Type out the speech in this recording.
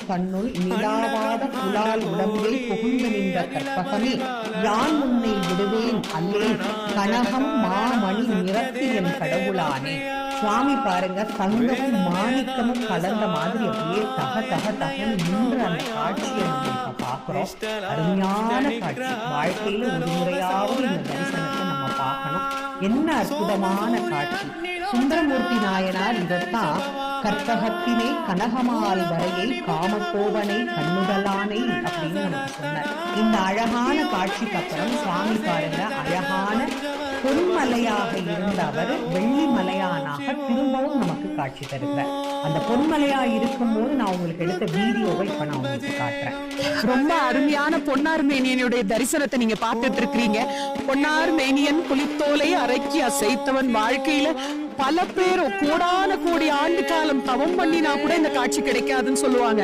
தன்னுள் நிலாவாத புலால் உடம்பில் புகுந்து நின்ற கற்பகமே யான் உன்னை விடுவேன் அல்லேன் கனகம் மாமணி நிறத்து என் கடவுளானே. சுவாமி பாருங்க, தங்கமும் மாணிக்கமும் கலந்த மாதிரி அப்படியே தக தக தகன்னு நின்ற அந்த காட்சியை நம்ம இப்ப பாக்குறோம். அருமையான காட்சி. வாழ்க்கையில ஒரு முறையாவது இந்த தரிசனத்தை நம்ம பார்க்கணும். என்ன அற்புதமான காட்சி. சுந்தரமூர்த்தி நாயனார் இதத்தான் கற்பகத்தினை கனகமால் வரையை காமக்கோவனை கண்ணுதலானை அப்படின்னு நமக்கு சொன்னார். இந்த அழகான காட்சிக்கு அப்புறம் சுவாமி பாருங்க, அழகான பொன்மலையாக இருந்த அவர் வெள்ளி மலையானாக திரும்பவும் நமக்கு காட்சி தருகிறார். அந்த பொன்மலையா இருக்கும் போது நான் உங்களுக்கு எடுத்த வீடியோவை இப்ப நான் உங்களுக்கு காட்டுறேன். ரொம்ப அருமையான பொன்னார் மேனியனுடைய தரிசனத்தை நீங்க பார்த்துட்டு இருக்கிறீங்க. பொன்னார் மேனியன் புலித்தோலை அரைக்கி அசைத்தவன். வாழ்க்கையில பல பேரும் கோடான கோடி ஆண்டு காலம் தவம் பண்ணினா கூட இந்த காட்சி கிடைக்காதுன்னு சொல்லுவாங்க.